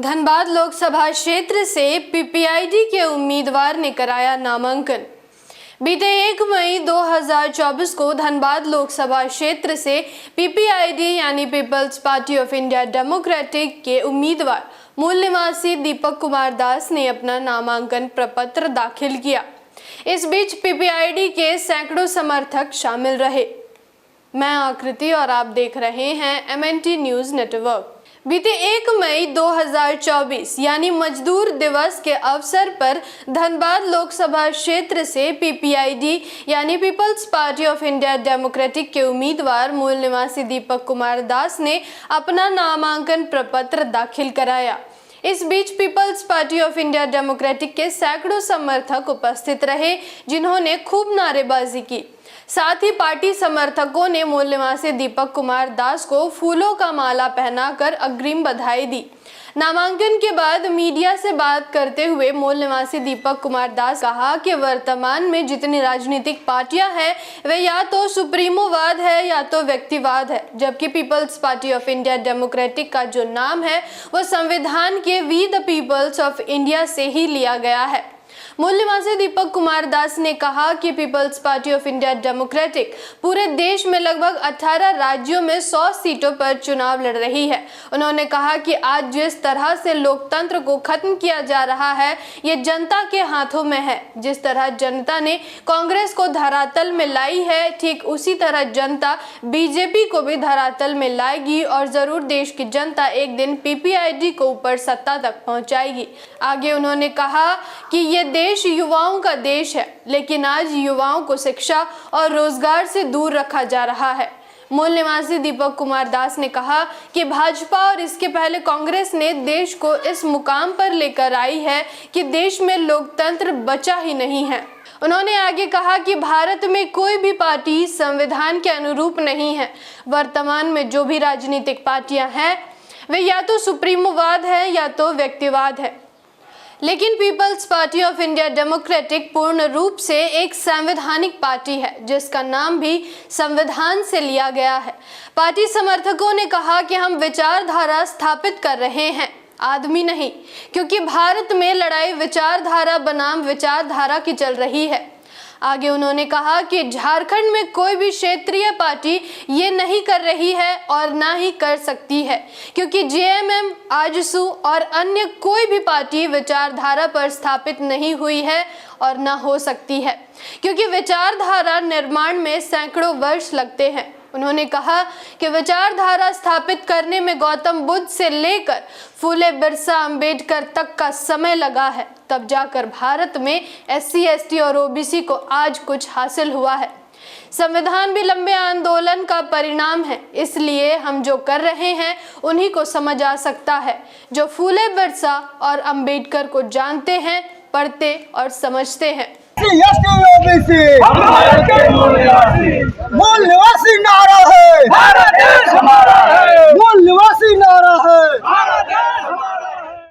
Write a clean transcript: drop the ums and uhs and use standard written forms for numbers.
धनबाद लोकसभा क्षेत्र से पीपीआईडी के उम्मीदवार ने कराया नामांकन। बीते 1 मई 2024 को धनबाद लोकसभा क्षेत्र से पीपीआईडी यानी people's party of India democratic के उम्मीदवार मूल निवासी दीपक कुमार दास ने अपना नामांकन प्रपत्र दाखिल किया। इस बीच पीपीआईडी के सैकड़ों समर्थक शामिल रहे। मैं आकृति और आप देख रहे हैं एमएनटी न्यूज नेटवर्क। बीते 1 मई 2024 यानी मजदूर दिवस के अवसर पर धनबाद लोकसभा क्षेत्र से पीपीआईडी यानी people's party of India democratic के उम्मीदवार मूल निवासी दीपक कुमार दास ने अपना नामांकन प्रपत्र दाखिल कराया। इस बीच People's party of India democratic के सैकड़ों समर्थक उपस्थित रहे, जिन्होंने खूब नारेबाजी की। साथ ही पार्टी समर्थकों ने मूल निवासी दीपक कुमार दास को फूलों का माला पहनाकर अग्रिम बधाई दी। नामांकन के बाद मीडिया से बात करते हुए मूल निवासी दीपक कुमार दास कहा कि वर्तमान में जितनी राजनीतिक पार्टियां हैं वे या तो सुप्रीमोवाद है या तो व्यक्तिवाद है, जबकि people's party of India democratic का जो नाम है वो संविधान के we the peoples of India से ही लिया गया है। मूल निवासी दीपक कुमार दास ने कहा कि people's party of India democratic पूरे देश में लगभग 18 राज्यों में 100 सीटों पर चुनाव लड़ रही है। उन्होंने कहा कि आज जिस तरह से लोकतंत्र को खत्म किया जा रहा है ये जनता के हाथों में है। जिस तरह जनता ने कांग्रेस को धरातल में लाई है, ठीक उसी तरह जनता बीजेपी को भी धरातल में लाएगी और जरूर देश की जनता एक दिन पीपीआईडी को ऊपर सत्ता तक पहुंचाएगी। आगे उन्होंने कहा कि ये देश युवाओं का देश है, लेकिन आज युवाओं को शिक्षा और रोजगार से दूर रखा जा रहा है। मूल निवासी दीपक कुमार दास ने कहा कि भाजपा और इसके पहले कांग्रेस ने देश को इस मुकाम पर लेकर आई है कि देश में लोकतंत्र बचा ही नहीं है। उन्होंने आगे कहा कि भारत में कोई भी पार्टी संविधान के अनुरूप नहीं है। वर्तमान में जो भी राजनीतिक पार्टियां हैं वे या तो सुप्रीमोवाद है या तो व्यक्तिवाद है, लेकिन people's party of India democratic पूर्ण रूप से एक संवैधानिक पार्टी है, जिसका नाम भी संविधान से लिया गया है। पार्टी समर्थकों ने कहा कि हम विचारधारा स्थापित कर रहे हैं, आदमी नहीं, क्योंकि भारत में लड़ाई विचारधारा बनाम विचारधारा की चल रही है। आगे उन्होंने कहा कि झारखंड में कोई भी क्षेत्रीय पार्टी ये नहीं कर रही है और ना ही कर सकती है, क्योंकि जेएमएम, आजसू और अन्य कोई भी पार्टी विचारधारा पर स्थापित नहीं हुई है और ना हो सकती है, क्योंकि विचारधारा निर्माण में सैकड़ों वर्ष लगते हैं। उन्होंने कहा कि विचारधारा स्थापित करने में गौतम बुद्ध से लेकर फूले बिरसा अंबेडकर तक का समय लगा है, तब जाकर भारत में एससी, एसटी और ओबीसी को आज कुछ हासिल हुआ है। संविधान भी लंबे आंदोलन का परिणाम है, इसलिए हम जो कर रहे हैं उन्हीं को समझ आ सकता है, जो फूले बिरसा और अंबेडकर को जानते हैं, पढ़ते और समझते हैं। भारत के मूल्य